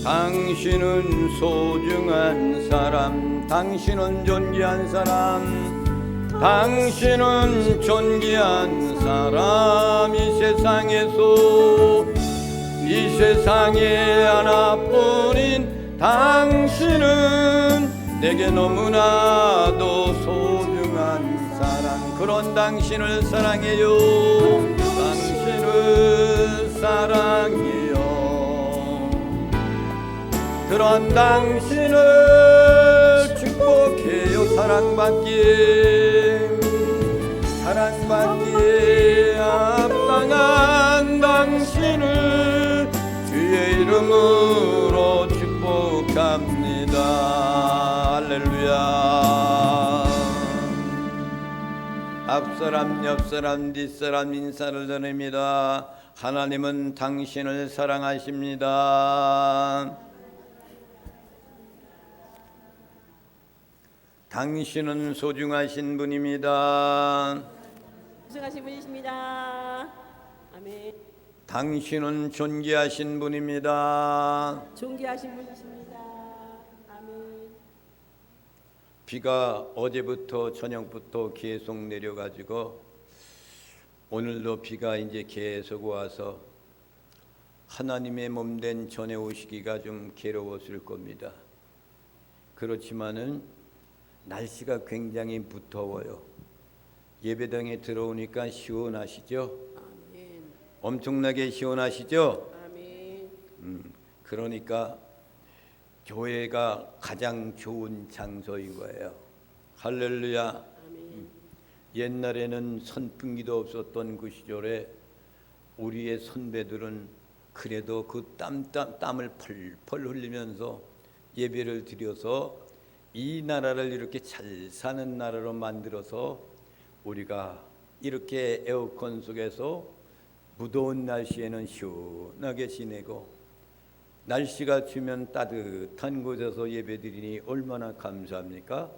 당신은 소중한 사람, 당신은 존귀한 사람, 당신은 존귀한 사람. 이 세상에서, 이 세상에 하나뿐인 당신은 내게 너무나도 소중한 사람. 그런 당신을 사랑해요. 당신을 사랑해요. 그런 당신을 축복해요. 사랑받기에 합당한 당신을 주의 이름으로 축복합니다. 할렐루야. 앞사람 옆사람 뒷사람 인사를 드립니다. 하나님은 당신을 사랑하십니다. 당신은 소중하신 분입니다. 소중하신 분이십니다. 아멘. 당신은 존귀하신 분입니다. 존귀하신 분이십니다. 아멘. 비가 어제부터 저녁부터 계속 내려가지고 오늘도 비가 이제 계속 와서 하나님의 몸된 전에 오시기가 좀 괴로웠을 겁니다. 그렇지만은 날씨가 굉장히 무더워요. 예배당에 들어오니까 시원하시죠? 아멘. 엄청나게 시원하시죠? 아멘. 그러니까 교회가 가장 좋은 장소인 거예요. 할렐루야. 아멘. 옛날에는 선풍기도 없었던 그 시절에 우리의 선배들은 그래도 그 땀을 펄펄 흘리면서 예배를 드려서 이 나라를 이렇게 잘 사는 나라로 만들어서 우리가 이렇게 에어컨 속에서 무더운 날씨에는 시원하게 지내고 날씨가 추면 따뜻한 곳에서 예배드리니 얼마나 감사합니까?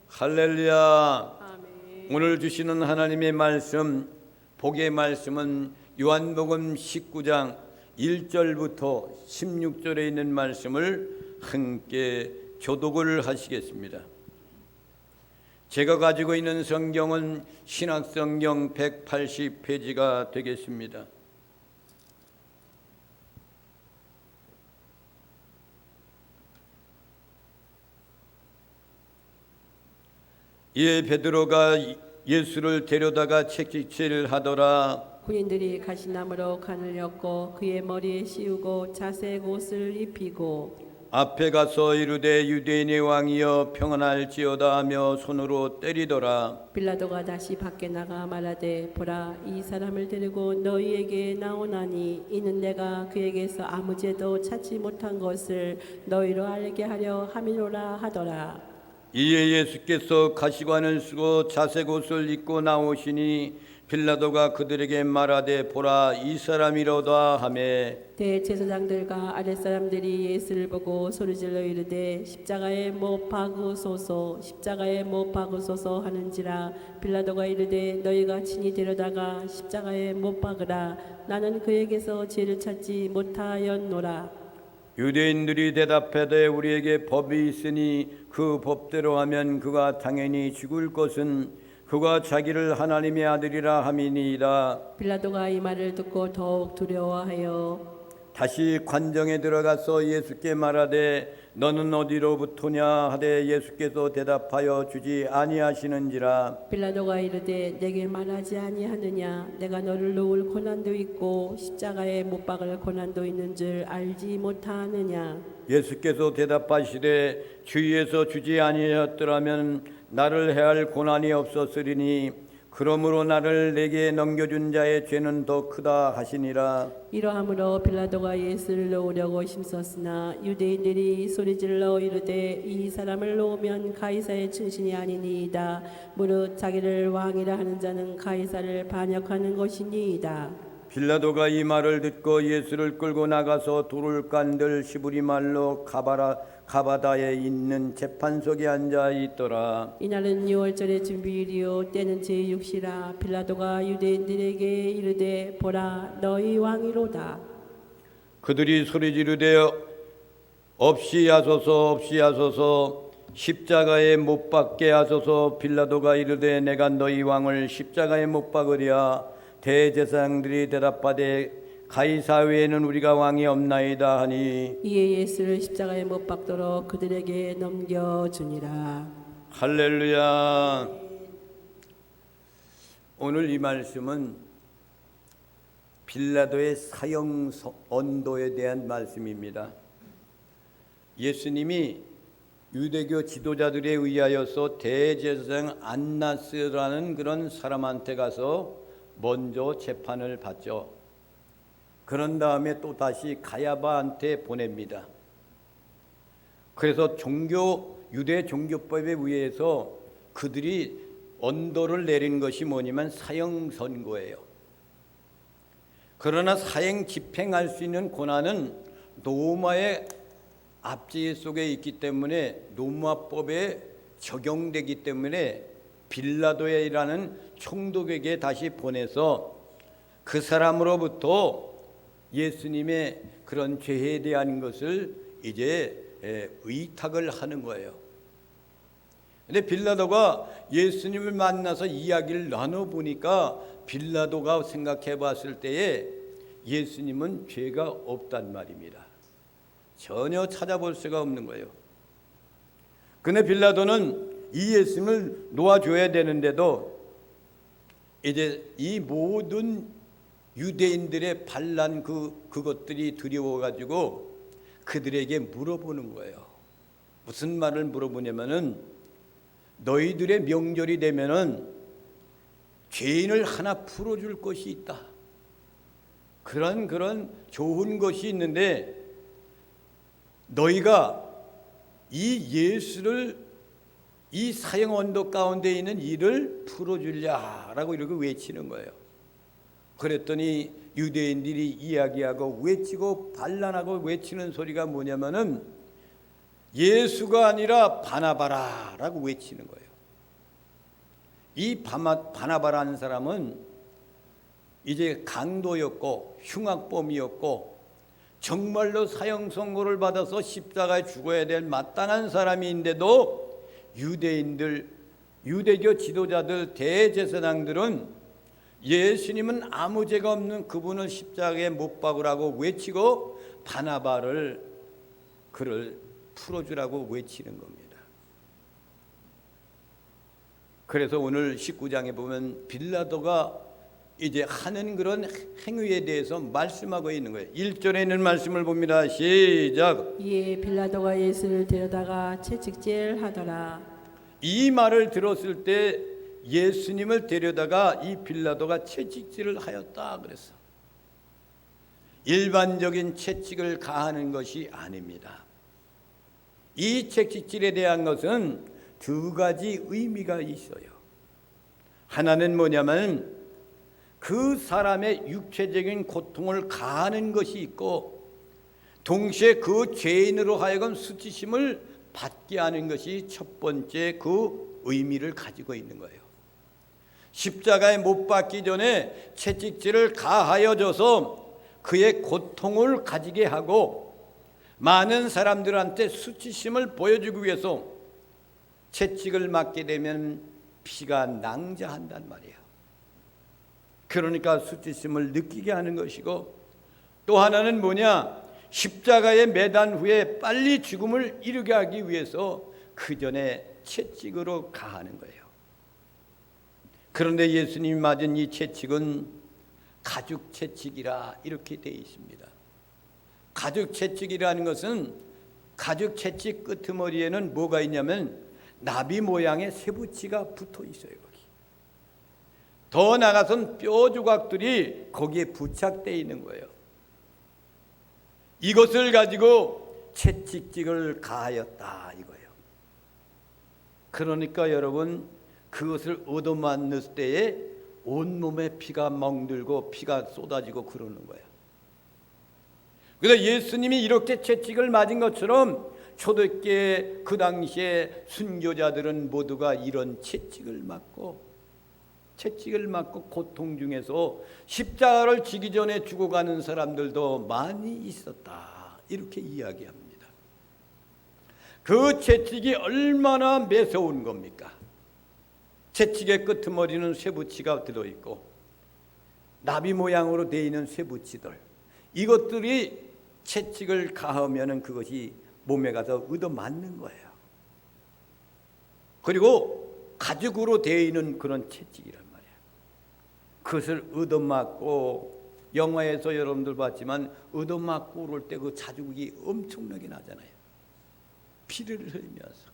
할렐루야. 아멘. 오늘 주시는 하나님의 말씀, 복의 말씀은 요한복음 19장 1절부터 16절에 있는 말씀을 함께 교독을 하시겠습니다. 제가 가지고 있는 성경은 신약성경 180페이지가 되겠습니다. 이에 베드로가 예수를 데려다가 채찍질을 하더라. 군인들이 가시나무로 간을 엮고 그의 머리에 씌우고 자색 옷을 입히고 앞에 가서 이르되 유대인의 왕이여 평안할지어다 하며 손으로 때리더라. 빌라도가 다시 밖에 나가 말하되 보라 이 사람을 데리고 너희에게 나오나니 이는 내가 그에게서 아무 죄도 찾지 못한 것을 너희로 알게 하려 함이로라 하더라. 이에 예수께서 가시관을 쓰고 자색 옷을 입고 나오시니 빌라도가 그들에게 말하되 보라 이 사람이로다 하매 대제사장들과 아랫사람들이 예수를 보고 소리질러 이르되 십자가에 못 박으소서 십자가에 못 박으소서 하는지라. 빌라도가 이르되 너희가 친히 데려다가 십자가에 못 박으라. 나는 그에게서 죄를 찾지 못하였노라. 유대인들이 대답하되 우리에게 법이 있으니 그 법대로 하면 그가 당연히 죽을 것은 그가 자기를 하나님의 아들이라 함이니이다. 빌라도가 이 말을 듣고 더욱 두려워하여 다시 관정에 들어가서 예수께 말하되 너는 어디로부터냐 하되 예수께서 대답하여 주지 아니하시는지라. 빌라도가 이르되 내게 말하지 아니하느냐 내가 너를 놓을 고난도 있고 십자가에 못 박을 고난도 있는 줄 알지 못하느냐. 예수께서 대답하시되 주위에서 주지 아니하였더라면 나를 해할 고난이 없었으리니 그러므로 나를 내게 넘겨준 자의 죄는 더 크다 하시니라. 이러함으로 빌라도가 예수를 놓으려고 힘썼으나 유대인들이 소리질러 이르되 이 사람을 놓으면 가이사의 충신이 아니니이다. 무릇 자기를 왕이라 하는 자는 가이사를 반역하는 것이니이다. 빌라도가 이 말을 듣고 예수를 끌고 나가서 돌을 깐들 시부리 말로 가바다에 있는 재판석에 앉아 있더라. 이날은 6월절의 준비일이요 때는 제6시라. 빌라도가 유대인들에게 이르되 보라 너희 왕이로다. 그들이 소리 지르되 없이 하소서 없이 하소서 십자가에 못 박게 하소서. 빌라도가 이르되 내가 너희 왕을 십자가에 못 박으랴. 대제사장들이 대답하되 가이사 외에는 우리가 왕이 없나이다 하니 이에 예수를 십자가에 못 박도록 그들에게 넘겨주니라. 할렐루야. 오늘 이 말씀은 빌라도의 사형 언도에 대한 말씀입니다. 예수님이 유대교 지도자들에 의하여서 대제사장 안나스라는 그런 사람한테 가서 먼저 재판을 받죠. 그런 다음에 또 다시 가야바한테 보냅니다. 그래서 유대 종교법에 의해서 그들이 언도를 내린 것이 뭐냐면 사형 선고예요. 그러나 사형 집행할 수 있는 권한은 로마의 압제 속에 있기 때문에 로마법에 적용되기 때문에 빌라도라는 총독에게 다시 보내서 그 사람으로부터 예수님의 그런 죄에 대한 것을 이제 의탁을 하는 거예요. 근데 빌라도가 예수님을 만나서 이야기를 나눠보니까 빌라도가 생각해 봤을 때에 예수님은 죄가 없단 말입니다. 전혀 찾아볼 수가 없는 거예요. 근데 빌라도는 이 예수님을 놓아줘야 되는데도 이제 이 모든 유대인들의 반란 그것들이 두려워가지고 그들에게 물어보는 거예요. 무슨 말을 물어보냐면은 너희들의 명절이 되면은 죄인을 하나 풀어줄 것이 있다. 그런 좋은 것이 있는데 너희가 이 예수를 이 사형 언도 가운데 있는 이를 풀어주려라고 이렇게 외치는 거예요. 그랬더니 유대인들이 이야기하고 외치고 반란하고 외치는 소리가 뭐냐면은 예수가 아니라 바나바라라고 외치는 거예요. 이 바나바라는 사람은 이제 강도였고 흉악범이었고 정말로 사형 선고를 받아서 십자가에 죽어야 될 마땅한 사람인데도 유대교 지도자들 대제사장들은 예수님은 아무 죄가 없는 그분을 십자가에 못 박으라고 외치고 바나바를 그를 풀어주라고 외치는 겁니다. 그래서 오늘 19장에 보면 빌라도가 이제 하는 그런 행위에 대해서 말씀하고 있는 거예요. 1절에 있는 말씀을 봅니다. 시작. 이에 빌라도가 예수를 데려다가 채찍질하더라. 이 말을 들었을 때 예수님을 데려다가 이 빌라도가 채찍질을 하였다 그랬어. 일반적인 채찍을 가하는 것이 아닙니다. 이 채찍질에 대한 것은 두 가지 의미가 있어요. 하나는 뭐냐면 그 사람의 육체적인 고통을 가하는 것이 있고 동시에 그 죄인으로 하여금 수치심을 받게 하는 것이 첫 번째 그 의미를 가지고 있는 거예요. 십자가에 못 박기 전에 채찍질을 가하여 줘서 그의 고통을 가지게 하고 많은 사람들한테 수치심을 보여주기 위해서 채찍을 맞게 되면 피가 낭자한단 말이에요. 그러니까 수치심을 느끼게 하는 것이고 또 하나는 뭐냐? 십자가에 매단 후에 빨리 죽음을 이루게 하기 위해서 그 전에 채찍으로 가하는 거예요. 그런데 예수님이 맞은 이 채찍은 가죽 채찍이라 이렇게 되어 있습니다. 가죽 채찍이라는 것은 가죽 채찍 끄트머리에는 뭐가 있냐면 나비 모양의 쇠붙이가 붙어 있어요. 거기. 더 나아가서는 뼈 조각들이 거기에 부착되어 있는 거예요. 이것을 가지고 채찍질을 가하였다 이거예요. 그러니까 여러분 그것을 얻어맞는 때에 온몸에 피가 멍들고 피가 쏟아지고 그러는 거예요. 그래서 예수님이 이렇게 채찍을 맞은 것처럼 초대교회 그 당시에 순교자들은 모두가 이런 채찍을 맞고 고통 중에서 십자가를 지기 전에 죽어가는 사람들도 많이 있었다. 이렇게 이야기합니다. 그 채찍이 얼마나 매서운 겁니까? 채찍의 끄트머리는 쇠붙이가 들어있고 나비 모양으로 되어 있는 쇠붙이들, 이것들이 채찍을 가하면 그것이 몸에 가서 얻어맞는 거예요. 그리고 가죽으로 되어 있는 그런 채찍이란 말이에요. 그것을 얻어맞고, 영화에서 여러분들 봤지만 얻어맞고 그럴 때 그 자국이 엄청나게 나잖아요. 피를 흘리면서.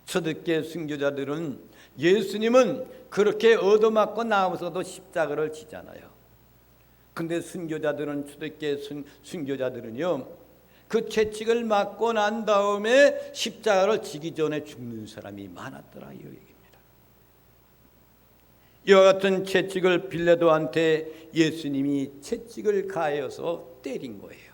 초대교회 순교자들은, 예수님은 그렇게 얻어맞고 나와서도 십자가를 지잖아요. 근데 순교자들은, 초대교회 순교자들은요, 그 채찍을 맞고 난 다음에 십자가를 지기 전에 죽는 사람이 많았더라, 이 얘기입니다. 이와 같은 채찍을 빌라도한테 예수님이 채찍을 가해서 때린 거예요.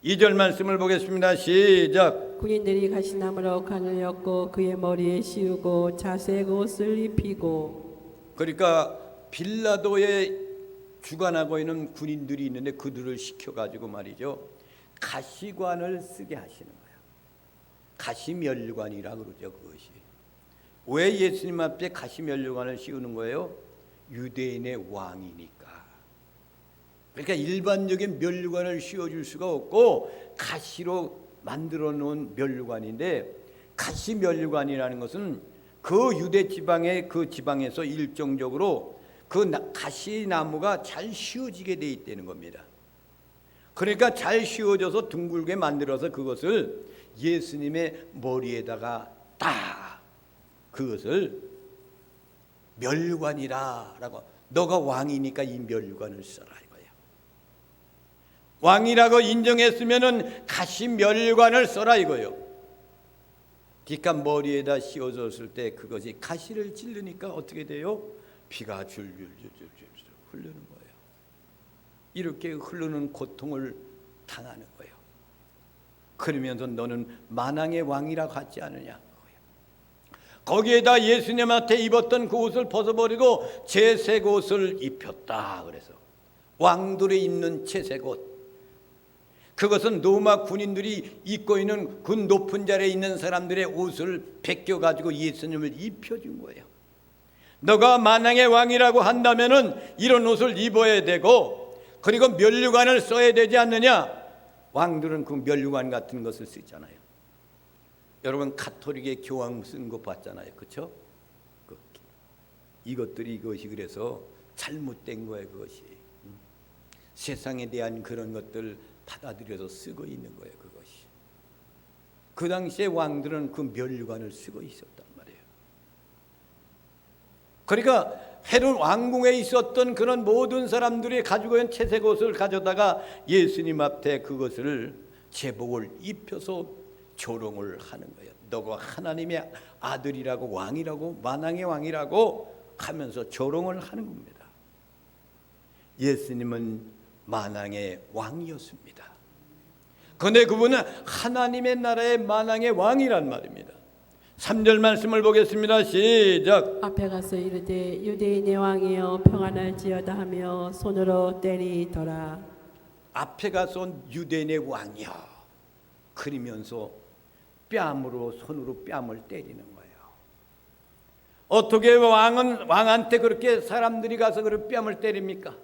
2절 말씀을 보겠습니다. 시작. 군인들이 가시나무로 간을 엮고 그의 머리에 씌우고 자색 옷을 입히고. 그러니까 빌라도에 주관하고 있는 군인들이 있는데 그들을 시켜가지고 말이죠, 가시관을 쓰게 하시는 거예요. 가시면류관이라 그러죠. 그것이 왜 예수님 앞에 가시면류관을 씌우는 거예요? 유대인의 왕이니까. 그러니까 일반적인 면류관을 씌워줄 수가 없고 가시로 만들어 놓은 면류관인데, 가시면류관이라는 것은 그 유대 지방의 그 지방에서 일정적으로 그 가시나무가 잘 씌워지게 돼 있다는 겁니다. 그러니까 잘 씌워져서 둥글게 만들어서 그것을 예수님의 머리에다가 딱 그것을 면류관이라라고, 너가 왕이니까 이 면류관을 써라 이거예요. 왕이라고 인정했으면은 가시 면류관을 써라 이거예요. 그러니까 머리에다 씌워졌을 때 그것이 가시를 찌르니까 어떻게 돼요? 피가 줄줄줄줄줄 흐르는 거예요. 이렇게 흐르는 고통을 당하는 거예요. 그러면서 너는 만왕의 왕이라고 하지 않느냐. 거기에다 예수님한테 입었던 그 옷을 벗어버리고 채색 옷을 입혔다. 그래서 왕들이 입는 채색 옷, 그것은 로마 군인들이 입고 있는 그 높은 자리에 있는 사람들의 옷을 벗겨가지고 예수님을 입혀준 거예요. 너가 만왕의 왕이라고 한다면은 이런 옷을 입어야 되고, 그리고 면류관을 써야 되지 않느냐. 왕들은 그 면류관 같은 것을 쓰잖아요. 여러분 가톨릭의 교황 쓴 거 봤잖아요, 그렇죠? 이것들이 이것이 그래서 잘못된 거예요. 그것이 세상에 대한 그런 것들 받아들여서 쓰고 있는 거예요. 그것이 그 당시에 왕들은 그 면류관을 쓰고 있었단 말이에요. 그러니까 헤롯 왕궁에 있었던 그런 모든 사람들이 가지고 있는 채색 옷을 가져다가 예수님 앞에 그것을 제복을 입혀서 조롱을 하는 거예요. 너가 하나님의 아들이라고, 왕이라고, 만왕의 왕이라고 하면서 조롱을 하는 겁니다. 예수님은 만왕의 왕이었습니다. 그런데 그분은 하나님의 나라의 만왕의 왕이란 말입니다. 3절 말씀을 보겠습니다. 시작. 앞에 가서 이르되 유대인의 왕이여 평안할지어다 하며 손으로 때리더라. 앞에 가서 유대인의 왕이여 그러면서 뺨으로, 손으로 뺨을 때리는 거예요. 어떻게 왕한테 그렇게 사람들이 가서 그렇게 뺨을 때립니까?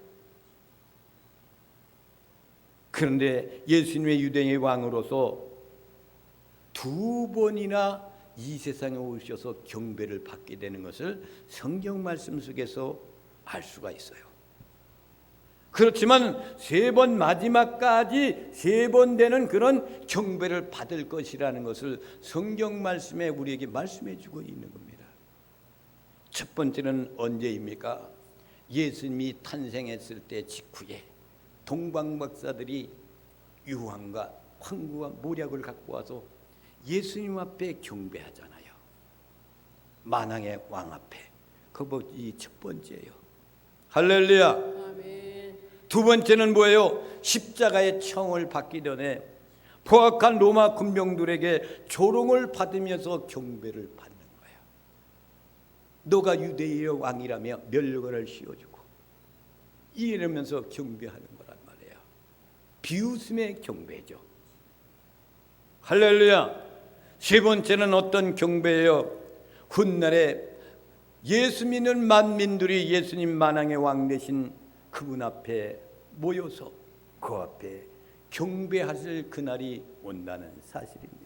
그런데 예수님의 유대인의 왕으로서 2번이나 이 세상에 오셔서 경배를 받게 되는 것을 성경 말씀 속에서 알 수가 있어요. 그렇지만 3번 마지막까지 3번 되는 그런 경배를 받을 것이라는 것을 성경 말씀에 우리에게 말씀해 주고 있는 겁니다. 첫 번째는 언제입니까? 예수님이 탄생했을 때 직후에 동방 박사들이 유황과 황구와 모략을 갖고 와서 예수님 앞에 경배하잖아요. 만왕의 왕 앞에. 그것이 첫 번째예요. 할렐루야. 아멘. 두 번째는 뭐예요? 십자가의 청을 받기 전에 포악한 로마 군병들에게 조롱을 받으면서 경배를 받는 거예요. 너가 유대인의 왕이라며 면류관을 씌워주고 이러면서 경배하는 거란 말이에요. 비웃음의 경배죠. 할렐루야. 세 번째는 어떤 경배예요? 훗날에 예수 믿는 만민들이 예수님 만왕의 왕 되신 그분 앞에 모여서 그 앞에 경배하실 그날이 온다는 사실입니다.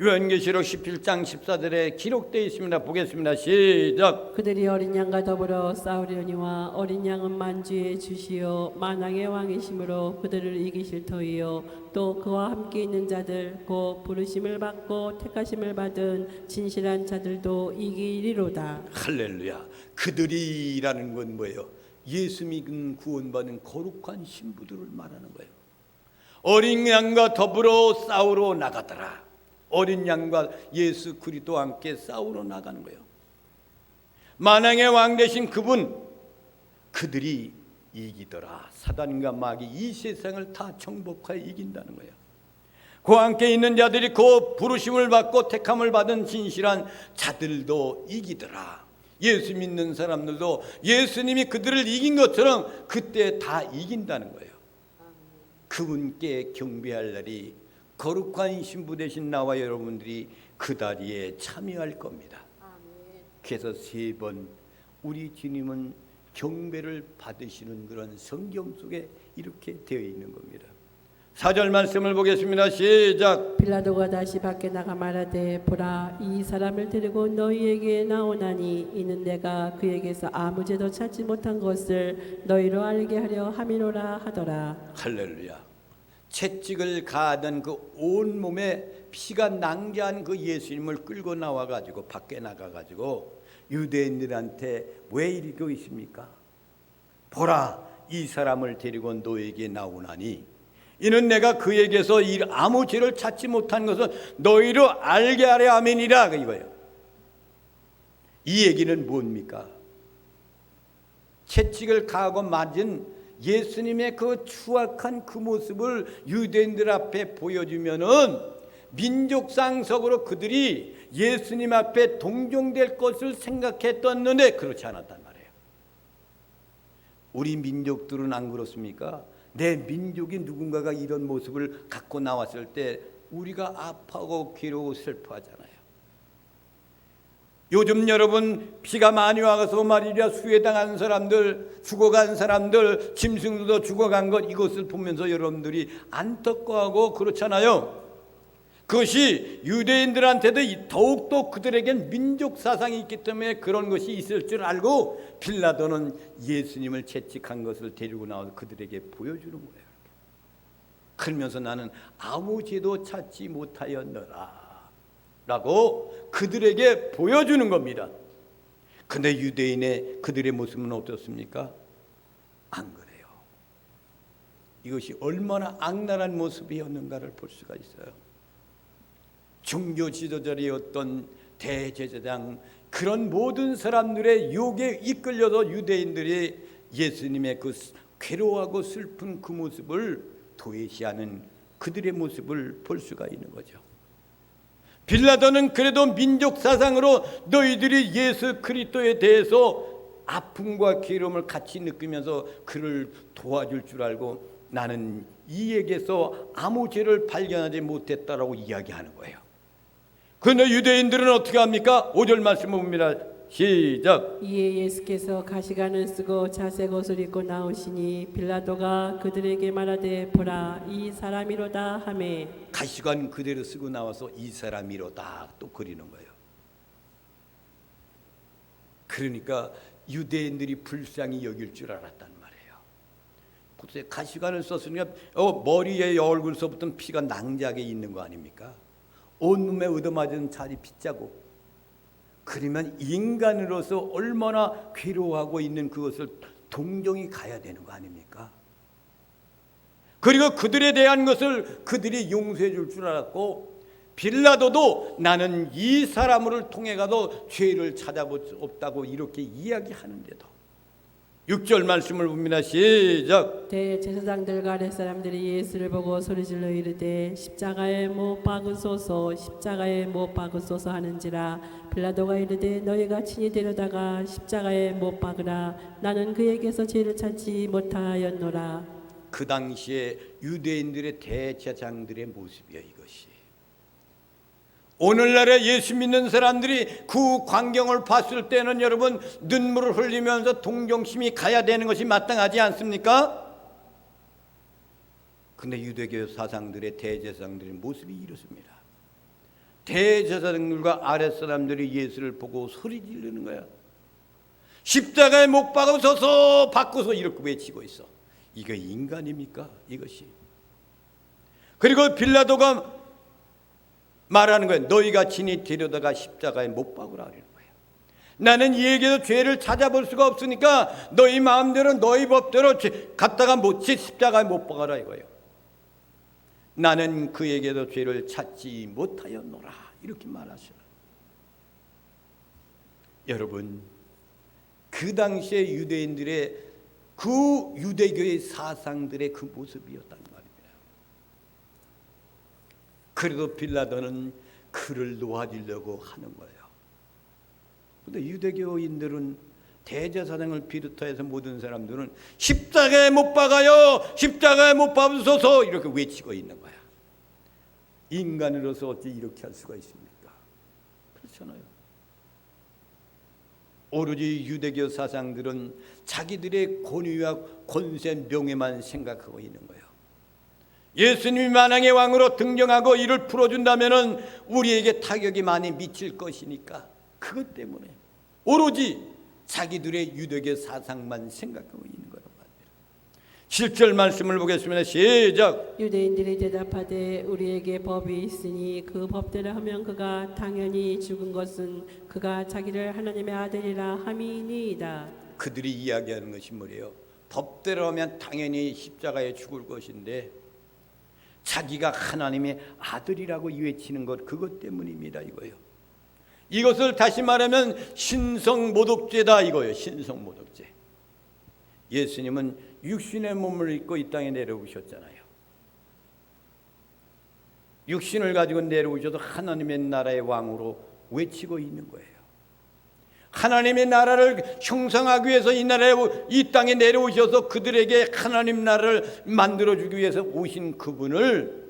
요한계시록 17장 14절에 기록되어 있습니다. 보겠습니다. 시작. 그들이 어린 양과 더불어 싸우려니와 어린 양은 만주의 주시요 만왕의 왕이심으로 그들을 이기실 터이요 또 그와 함께 있는 자들 곧 부르심을 받고 택하심을 받은 진실한 자들도 이기리로다. 할렐루야. 그들이라는 건 뭐예요? 예수 믿은 구원받은 거룩한 신부들을 말하는 거예요. 어린 양과 더불어 싸우러 나가더라. 어린 양과 예수 그리스도와 함께 싸우러 나가는 거예요. 만왕의 왕 되신 그분, 그들이 이기더라. 사단과 마귀 이 세상을 다 정복하여 이긴다는 거예요. 그 함께 있는 자들이 그 부르심을 받고 택함을 받은 진실한 자들도 이기더라. 예수 믿는 사람들도 예수님이 그들을 이긴 것처럼 그때 다 이긴다는 거예요. 그분께 경배할 날이 거룩한 신부 되신 나와 여러분들이 그 자리에 참여할 겁니다. 그래서 세 번 우리 주님은 경배를 받으시는 그런 성경 속에 이렇게 되어 있는 겁니다. 4절 말씀을 보겠습니다. 시작. 빌라도가 다시 밖에 나가 말하되 보라 이 사람을 데리고 너희에게 나오나니 이는 내가 그에게서 아무 죄도 찾지 못한 것을 너희로 알게 하려 함이로라 하더라. 할렐루야. 채찍을 가하던 그 온몸에 피가 낭자한 그 예수님을 끌고 나와가지고 밖에 나가가지고 유대인들한테 왜 이러고 있습니까? 보라 이 사람을 데리고 너에게 나오나니 이는 내가 그에게서 아무 죄를 찾지 못한 것을 너희로 알게 하려 함이니라 이거예요. 이 얘기는 뭡니까? 채찍을 가하고 맞은 예수님의 그 추악한 그 모습을 유대인들 앞에 보여주면은 민족상석으로 그들이 예수님 앞에 동정될 것을 생각했었는데 그렇지 않았단 말이에요. 우리 민족들은 안 그렇습니까? 내 민족이 누군가가 이런 모습을 갖고 나왔을 때 우리가 아파하고 괴로워 슬퍼하잖아요. 요즘 여러분 비가 많이 와서 말이야 수해당한 사람들, 죽어간 사람들, 짐승들도 죽어간 것 이것을 보면서 여러분들이 안타까워하고 그렇잖아요. 그것이 유대인들한테도 더욱더 그들에겐 민족 사상이 있기 때문에 그런 것이 있을 줄 알고 빌라도는 예수님을 채찍한 것을 데리고 나와서 그들에게 보여주는 거예요. 그러면서 나는 아무 죄도 찾지 못하였노라 라고 그들에게 보여주는 겁니다. 근데 유대인의 그들의 모습은 어떻습니까? 안 그래요. 이것이 얼마나 악랄한 모습이었는가를 볼 수가 있어요. 종교 지도자리였던 대제사장 그런 모든 사람들의 유혹에 이끌려서 유대인들이 예수님의 그 괴로워하고 슬픈 그 모습을 도외시하는 그들의 모습을 볼 수가 있는 거죠. 빌라도는 그래도 민족 사상으로 너희들이 예수 그리스도에 대해서 아픔과 괴로움을 같이 느끼면서 그를 도와줄 줄 알고 나는 이에게서 아무 죄를 발견하지 못했다라고 이야기하는 거예요. 그런데 유대인들은 어떻게 합니까? 5절 말씀을 봅니다. 시작. 이에 예수께서 가시관을 쓰고 자색 옷을 입고 나오시니 빌라도가 그들에게 말하되 보라 이 사람이로다 하매 가시관 그대로 쓰고 나와서 이 사람이로다 또 그리는 거예요. 그러니까 유대인들이 불쌍히 여길 줄 알았단 말이에요. 글쎄 가시관을 썼으니까 머리에 얼굴서부터 피가 낭자하게 있는 거 아닙니까? 온몸에 얻어맞은 자리 핏자국. 그러면 인간으로서 얼마나 괴로워하고 있는 그것을 동정이 가야 되는 거 아닙니까? 그리고 그들에 대한 것을 그들이 용서해 줄 줄 알았고 빌라도도 나는 이 사람을 통해 가도 죄를 찾아볼 수 없다고 이렇게 이야기하는데도 6절 말씀을 봅니다. 시작. 대제사장들과 아랫사람들이 예수를 보고 소리질러 이르되 십자가에 못 박으소서 십자가에 못 박으소서 하는지라 빌라도가 이르되 너희가 친히 데려다가 십자가에 못 박으라 나는 그에게서 죄를 찾지 못하였노라. 그 당시에 유대인들의 대제사장들의 모습이야 이것이. 오늘날에 예수 믿는 사람들이 그 광경을 봤을 때는 여러분 눈물을 흘리면서 동정심이 가야 되는 것이 마땅하지 않습니까? 근데 유대교 사상들의 대제사장들의 모습이 이렇습니다. 대제사장들과 아랫사람들이 예수를 보고 소리 지르는 거야. 십자가에 못 박으소서 바꾸소 이렇게 외치고 있어. 이거 인간입니까? 이것이. 그리고 빌라도가 말하는 거예요. 너희가 친히 데려다가 십자가에 못 박으라 그러는 거예요. 나는 이에게도 죄를 찾아볼 수가 없으니까 너희 마음대로 너희 법대로 갖다가 십자가에 못 박아라 이거예요. 나는 그에게도 죄를 찾지 못하였노라 이렇게 말하시라. 여러분 그 당시에 유대인들의 그 유대교의 사상들의 그 모습이었단 말입니다. 그래도 빌라도는 그를 놓아주려고 하는 거예요. 그런데 유대교인들은 대제사장을 비롯해서 모든 사람들은 십자가에 못 박아요, 십자가에 못 박으소서 이렇게 외치고 있는 거야. 인간으로서 어찌 이렇게 할 수가 있습니까? 그렇잖아요. 오로지 유대교 사상들은 자기들의 권위와 권세 명예만 생각하고 있는 거예요. 예수님이 만왕의 왕으로 등장하고 이를 풀어준다면 우리에게 타격이 많이 미칠 것이니까 그것 때문에 오로지 자기들의 유대교 사상만 생각하고 있는 거란 말이에요. 7절 말씀을 보겠습니다. 시작. 유대인들이 대답하되 우리에게 법이 있으니 그 법대로 하면 그가 당연히 죽은 것은 그가 자기를 하나님의 아들이라 함이니이다. 그들이 이야기하는 것이 뭐래요? 법대로 하면 당연히 십자가에 죽을 것인데 자기가 하나님의 아들이라고 외치는 것 그것 때문입니다 이거예요. 이것을 다시 말하면 신성모독죄다 이거예요. 신성모독죄. 예수님은 육신의 몸을 입고 이 땅에 내려오셨잖아요. 육신을 가지고 내려오셔서 하나님의 나라의 왕으로 외치고 있는 거예요. 하나님의 나라를 형성하기 위해서 이 땅에 내려오셔서 그들에게 하나님 나라를 만들어주기 위해서 오신 그분을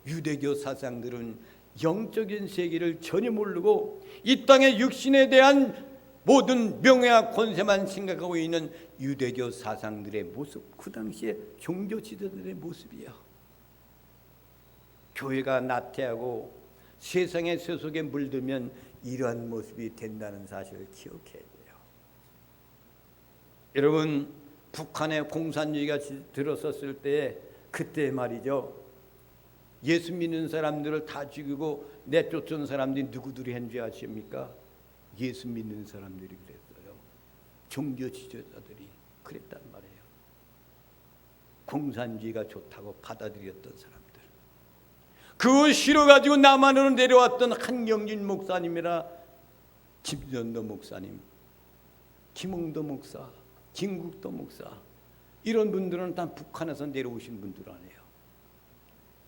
유대교 사상들은 영적인 세계를 전혀 모르고 이 땅의 육신에 대한 모든 명예와 권세만 생각하고 있는 유대교 사상들의 모습, 그 당시에 종교 지도자들의 모습이에요. 교회가 나태하고 세상의 세속에 물들면 이러한 모습이 된다는 사실을 기억해야 돼요. 여러분 북한에 공산주의가 들어섰을 때 그때 말이죠. 예수 믿는 사람들을 다 죽이고 내쫓은 사람들이 누구들이 한 줄 아십니까? 예수 믿는 사람들이 그랬어요. 종교 지도자들이 그랬단 말이에요. 공산주의가 좋다고 받아들였던 사람들. 그걸 싫어가지고 남한으로 내려왔던 한경진 목사님이라 김전도 목사님, 김홍도 목사, 김국도 목사 이런 분들은 다 북한에서 내려오신 분들 아니에요.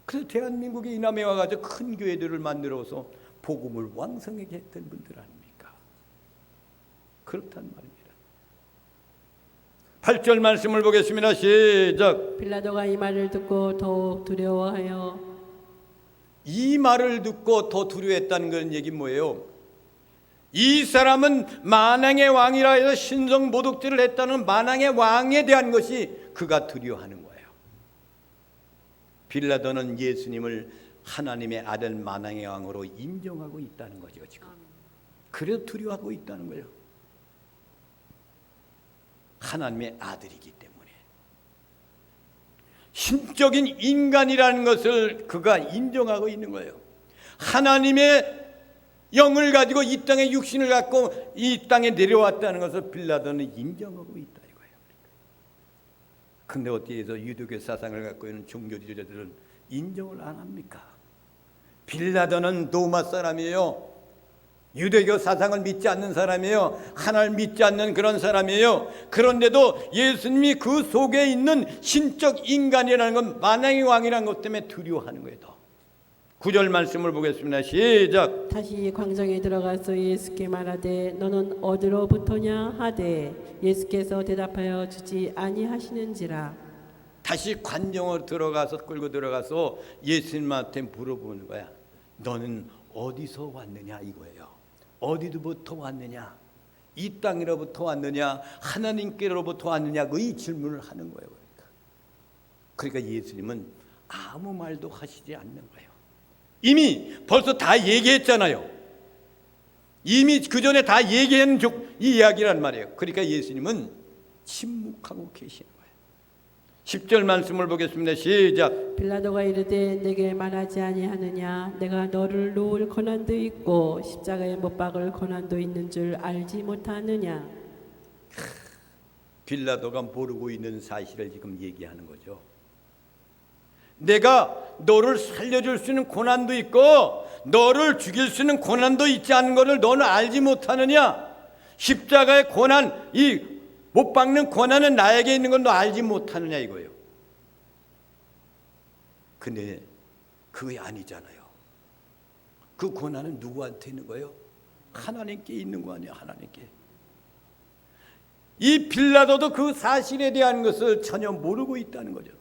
그래서 대한민국의 이남에 와가지고 큰 교회들을 만들어서 복음을 왕성하게 했던 분들 아닙니까? 그렇단 말입니다. 8절 말씀을 보겠습니다. 시작. 빌라도가 이 말을 듣고 더욱 두려워하여 이 말을 듣고 더 두려워했다는 건 얘기 뭐예요? 이 사람은 만왕의 왕이라 해서 신성모독죄를 했다는 만왕의 왕에 대한 것이 그가 두려워하는 거예요. 빌라도는 예수님을 하나님의 아들 만왕의 왕으로 인정하고 있다는 거죠 지금. 그래서 두려워하고 있다는 거예요. 하나님의 아들이기 때문에. 신적인 인간이라는 것을 그가 인정하고 있는 거예요. 하나님의 영을 가지고 이 땅에 육신을 갖고 이 땅에 내려왔다는 것을 빌라도는 인정하고 있다 이거예요. 그런데 어떻게 해서 유대교 사상을 갖고 있는 종교 지도자들은 인정을 안 합니까? 빌라도는 로마 사람이에요. 유대교 사상을 믿지 않는 사람이에요. 하나님을 믿지 않는 그런 사람이에요. 그런데도 예수님이 그 속에 있는 신적 인간이라는 건 만왕의 왕이라는 것 때문에 두려워하는 거예요. 9절 말씀을 보겠습니다. 시작. 다시 광장에 들어가서 예수께 말하되 너는 어디로부터냐 하되 예수께서 대답하여 주지 아니하시는지라. 다시 관정으로 들어가서 끌고 들어가서 예수님한테 물어보는 거야. 너는 어디서 왔느냐 이거예요. 어디로부터 왔느냐? 이 땅으로부터 왔느냐? 하나님께로부터 왔느냐? 그 이 질문을 하는 거예요. 그러니까 예수님은 아무 말도 하시지 않는 거예요. 이미 벌써 다 얘기했잖아요. 이미 그 전에 다 얘기한 이 이야기란 말이에요. 그러니까 예수님은 침묵하고 계시는 거예요. 10절 말씀을 보겠습니다. 시작. 빌라도가 이르되 내게 말하지 아니하느냐 내가 너를 놓을 고난도 있고 십자가에 못 박을 고난도 있는 줄 알지 못하느냐. 빌라도가 모르고 있는 사실을 지금 얘기하는 거죠. 내가 너를 살려줄 수 있는 고난도 있고 너를 죽일 수 있는 고난도 있지 않은 것을 너는 알지 못하느냐. 십자가의 고난, 이 못 박는 고난은 나에게 있는 건 너 알지 못하느냐 이거예요. 근데 그게 아니잖아요. 그 고난은 누구한테 있는 거예요? 하나님께 있는 거 아니에요. 하나님께. 이 빌라도도 그 사실에 대한 것을 전혀 모르고 있다는 거죠.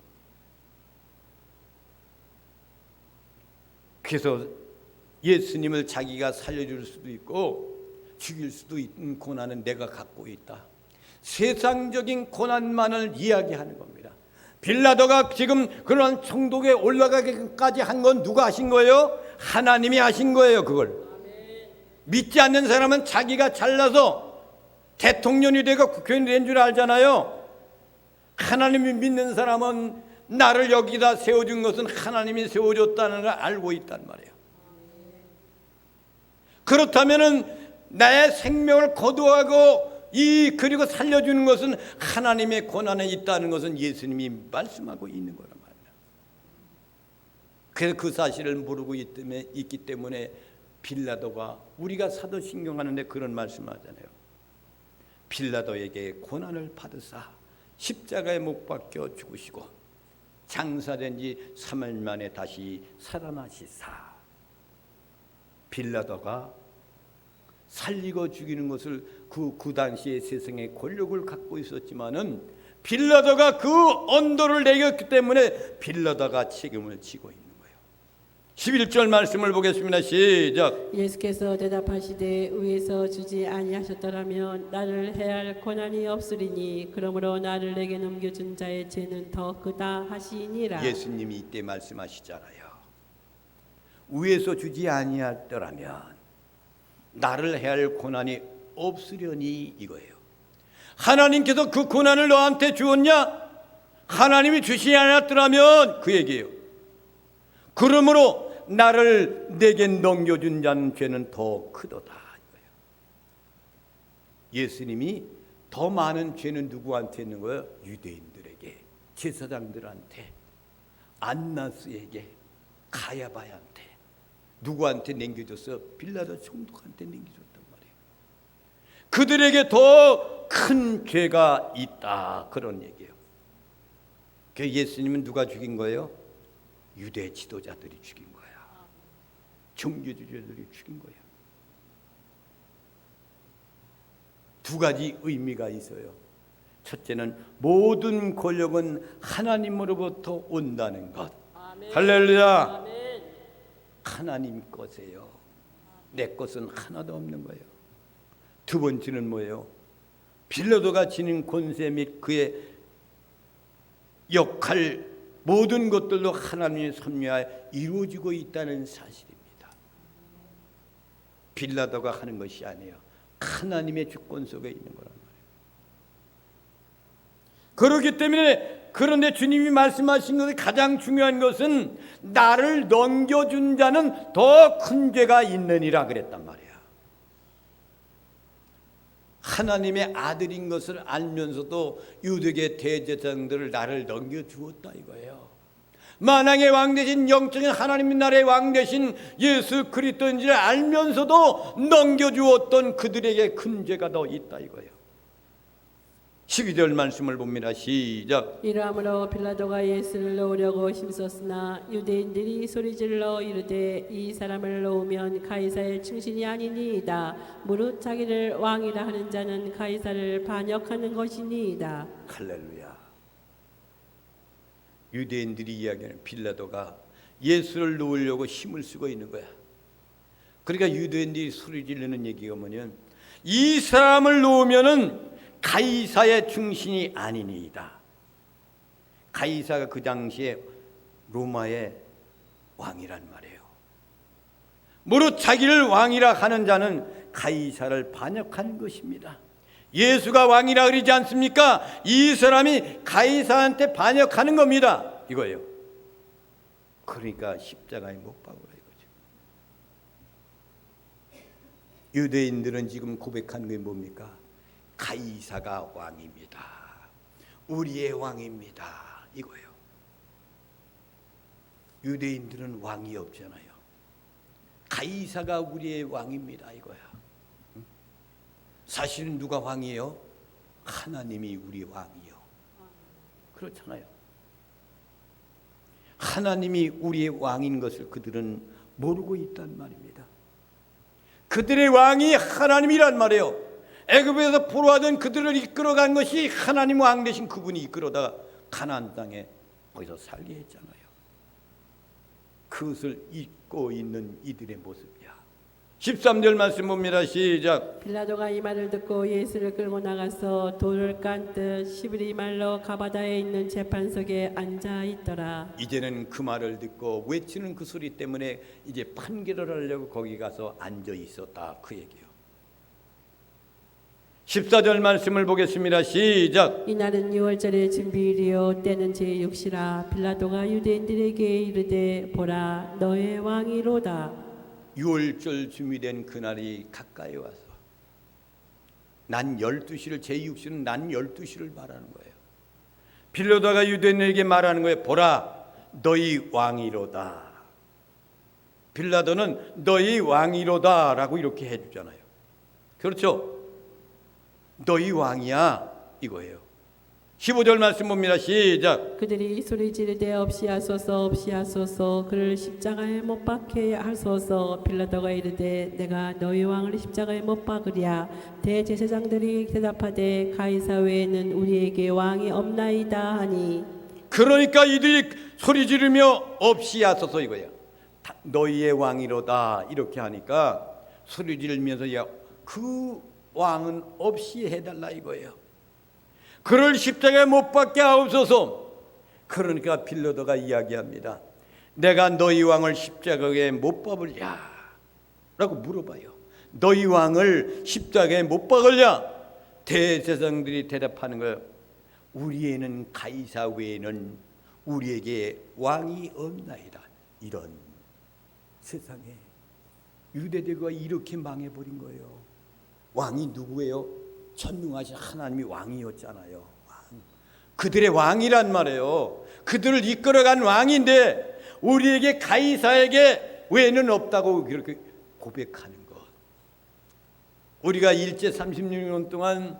그래서 예수님을 자기가 살려줄 수도 있고 죽일 수도 있는 고난은 내가 갖고 있다. 세상적인 고난만을 이야기하는 겁니다. 빌라도가 지금 그런 총독에 올라가기까지 한 건 누가 하신 거예요? 하나님이 하신 거예요. 그걸 믿지 않는 사람은 자기가 잘나서 대통령이 되고 국회의원이 된 줄 알잖아요. 하나님이 믿는 사람은 나를 여기다 세워준 것은 하나님이 세워줬다는 걸 알고 있단 말이에요. 그렇다면은 나의 생명을 거두하고 그리고 살려주는 것은 하나님의 권한에 있다는 것은 예수님이 말씀하고 있는 거란 말이에요. 그래서 그 사실을 모르고 있기 때문에 빌라도가 우리가 사도신경하는데 그런 말씀하잖아요. 빌라도에게 고난을 받으사 십자가에 못 박혀 죽으시고 장사된 지 3일 만에 다시 살아나시사. 빌라도가 살리고 죽이는 것을 그 당시에 세상에 권력을 갖고 있었지만은 빌라도가 그 언도를 내겼기 때문에 빌라도가 책임을 지고 있는 거예요. 11절 말씀을 보겠습니다. 시작. 예수께서 대답하시되 위에서 주지 아니하셨더라면 나를 해할 권한이 없으리니 그러므로 나를 내게 넘겨준 자의 죄는 더 크다 하시니라. 예수님이 이때 말씀하시잖아요. 위에서 주지 아니하였더라면 나를 해할 고난이 없으려니 이거예요. 하나님께서 그 고난을 너한테 주었냐? 하나님이 주시지 않았더라면 그 얘기예요. 그러므로 나를 내게 넘겨준 자는 죄는 더 크도다 이거예요. 예수님이 더 많은 죄는 누구한테 있는 거예요? 유대인들에게, 제사장들한테, 안나스에게, 가야바한테. 누구한테 남겨줬어요? 빌라도 총독한테 남겨줬단 말이에요. 그들에게 더 큰 죄가 있다 그런 얘기예요. 그 예수님은 누가 죽인 거예요? 유대 지도자들이 죽인 거야. 종교주의자들이 죽인 거야. 두 가지 의미가 있어요. 첫째는 모든 권력은 하나님으로부터 온다는 것. 아멘. 할렐루야. 아멘. 하나님 것이에요. 내 것은 하나도 없는 거예요. 두 번째는 뭐예요? 빌라도가 지닌 권세 및 그의 역할 모든 것들도 하나님의 섭리하에 이루어지고 있다는 사실입니다. 빌라도가 하는 것이 아니에요. 하나님의 주권 속에 있는 거란 말이에요. 그렇기 때문에 그런데 주님이 말씀하신 것이 가장 중요한 것은 나를 넘겨준 자는 더 큰 죄가 있느니라 그랬단 말이야. 하나님의 아들인 것을 알면서도 유대계 대제사장들을 나를 넘겨주었다 이거예요. 만왕의 왕 되신 영적인 하나님 나라의 왕 되신 예수 그리스도인지를 알면서도 넘겨주었던 그들에게 큰 죄가 더 있다 이거예요. 12절 말씀을 봅니다. 시작. 이러므로 빌라도가 예수를 놓으려고 힘썼으나 유대인들이 소리질러 이르되 이 사람을 놓으면 가이사의 충신이 아니니이다. 무릇 자기를 왕이라 하는 자는 가이사를 반역하는 것이니이다. 할렐루야. 유대인들이 이야기하는 빌라도가 예수를 놓으려고 힘을 쓰고 있는 거야. 그러니까 유대인들이 소리 지르는 얘기가 뭐냐면 이 사람을 놓으면은 가이사의 중신이 아니니이다. 가이사가 그 당시에 로마의 왕이란 말이에요. 무릇 자기를 왕이라 하는 자는 가이사를 반역하는 것입니다. 예수가 왕이라 그러지 않습니까? 이 사람이 가이사한테 반역하는 겁니다. 이거예요. 그러니까 십자가에 못 박으라 이거죠. 유대인들은 지금 고백하는 게 뭡니까? 가이사가 왕입니다. 우리의 왕입니다. 이거예요. 유대인들은 왕이 없잖아요. 가이사가 우리의 왕입니다. 이거야. 사실은 누가 왕이에요? 하나님이 우리 왕이요. 그렇잖아요. 하나님이 우리의 왕인 것을 그들은 모르고 있단 말입니다. 그들의 왕이 하나님이란 말이에요. 애굽에서 포로하던 그들을 이끌어간 것이 하나님 왕 되신 그분이 이끌어다가 가나안 땅에 거기서 살게 했잖아요. 그것을 잊고 있는 이들의 모습이야. 13절 말씀 봅니다. 시작. 빌라도가 이 말을 듣고 예수를 끌고 나가서 돌을 깐듯 시브리 말로 가바다에 있는 재판석에 앉아 있더라. 이제는 그 말을 듣고 외치는 그 소리 때문에 이제 판결을 하려고 거기 가서 앉아 있었다. 그 얘기요. 14절 말씀을 보겠습니다. 시작. 이날은 6월절의 준비일이요 때는 제6시라. 빌라도가 유대인들에게 이르되 보라 너의 왕이로다. 6월절 준비된 그날이 가까이 와서 난 12시를 제6시는 난 12시를 말하는 거예요. 빌라도가 유대인에게 말하는 거예요. 보라 너희 왕이로다. 빌라도는 너희 왕이로다 라고 이렇게 해주잖아요. 그렇죠? 너희 왕이야 이거예요. 15절 말씀 봅니다. 시작. 그들이 소리 지르되 없이하소서 없이하소서 그를 십자가에 못 박게 하소서. 빌라도가 이르되 내가 너희 왕을 십자가에 못 박으랴. 대제사장들이 대답하되 가이사 외에는 우리에게 왕이 없나이다 하니. 그러니까 이들이 소리 지르며 없이하소서 이거야. 너희의 왕이로다 이렇게 하니까 소리 지르면서 야, 그 왕은 없이 해달라 이거예요. 그를 십자가에 못 박게 하옵소서. 그러니까 빌라도가 이야기합니다. 내가 너희 왕을 십자가에 못 박으랴 라고 물어봐요. 너희 왕을 십자가에 못 박으랴? 대제사장들이 대답하는 거예요. 우리에는 가이사 외에는 우리에게 왕이 없나이다. 이런 세상에 유대교가 이렇게 망해버린 거예요. 왕이 누구예요? 전능하신 하나님이 왕이었잖아요. 왕. 그들의 왕이란 말이에요. 그들을 이끌어간 왕인데 우리에게 가이사에게 외에는 없다고 그렇게 고백하는 것. 우리가 일제 36년 동안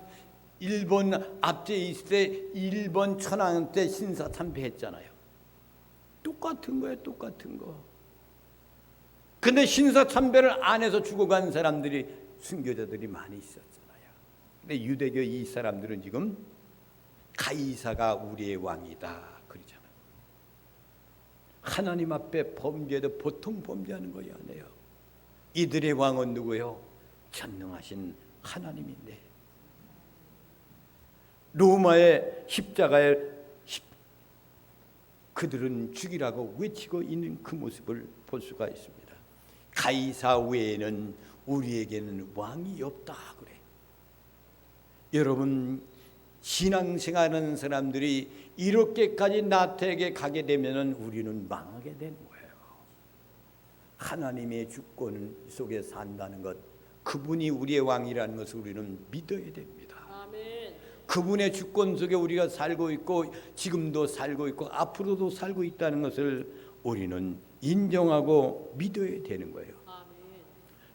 일본 압제에 있을 때 일본 천황 때 신사참배했잖아요. 똑같은 거예요. 똑같은 거. 근데 신사참배를 안 해서 죽어간 사람들이 순교자들이 많이 있었잖아요. 근데 유대교 이 사람들은 지금 가이사가 우리의 왕이다 그러잖아요. 하나님 앞에 범죄도 보통 범죄하는 거야 아니에요. 이들의 왕은 누구예요? 전능하신 하나님인데 로마의 십자가에 그들은 죽이라고 외치고 있는 그 모습을 볼 수가 있습니다. 가이사 외에는 우리에게는 왕이 없다 그래. 여러분 신앙생활하는 사람들이 이렇게까지 나태하게 가게 되면 우리는 망하게 되는 거예요. 하나님의 주권 속에 산다는 것, 그분이 우리의 왕이라는 것을 우리는 믿어야 됩니다. 아멘. 그분의 주권 속에 우리가 살고 있고 지금도 살고 있고 앞으로도 살고 있다는 것을 우리는 인정하고 믿어야 되는 거예요.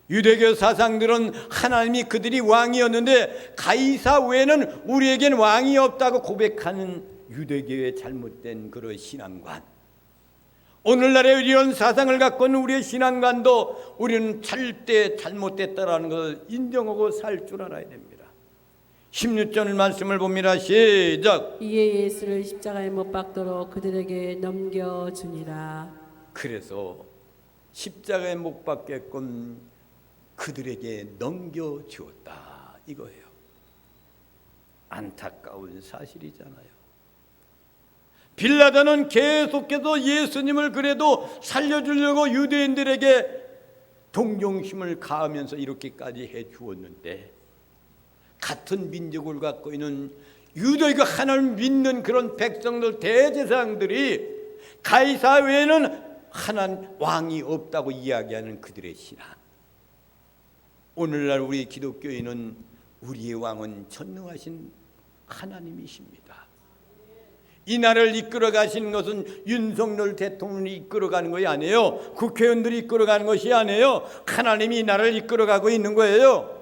유대교 사상들은 하나님이 그들이 왕이었는데 가이사 외에는 우리에겐 왕이 없다고 고백하는 유대교의 잘못된 그런 신앙관. 오늘날의 이런 사상을 갖고 있는 우리의 신앙관도 우리는 절대 잘못됐다라는 것을 인정하고 살 줄 알아야 됩니다. 16절 말씀을 봅니다. 시작. 이에 예수를 십자가에 못 박도록 그들에게 넘겨주니라. 그래서 십자가에 못 박게끔 그들에게 넘겨주었다 이거예요. 안타까운 사실이잖아요. 빌라도는 계속해서 예수님을 그래도 살려주려고 유대인들에게 동정심을 가하면서 이렇게까지 해주었는데, 같은 민족을 갖고 있는 유대가 하나님을 믿는 그런 백성들, 대제사장들이 가이사 외에는 하나님 왕이 없다고 이야기하는 그들의 신앙. 오늘날 우리 기독교인은 우리의 왕은 전능하신 하나님이십니다. 이 나라를 이끌어 가시는 것은 윤석열 대통령이 이끌어가는 것이 아니에요. 국회의원들이 이끌어가는 것이 아니에요. 하나님이 이 나라를 이끌어가고 있는 거예요.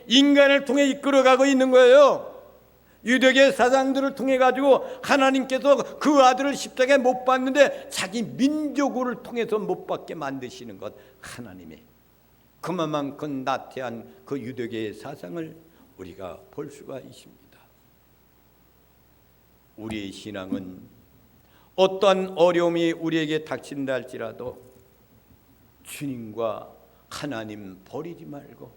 인간을 통해 이끌어가고 있는 거예요. 유대계 사장들을 통해 가지고 하나님께서 그 아들을 십자가에 못 박는데 자기 민족을 통해서 못 박게 만드시는 것, 하나님의 그만큼 나태한 그 유대계의 사상을 우리가 볼 수가 있습니다. 우리의 신앙은 어떠한 어려움이 우리에게 닥친다 할지라도 주님과 하나님 버리지 말고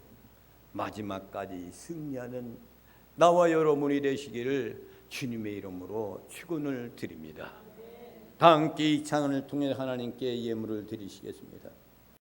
마지막까지 승리하는 나와 여러분이 되시기를 주님의 이름으로 축원을 드립니다. 다 함께 이 찬양을 통해 하나님께 예물을 드리시겠습니다.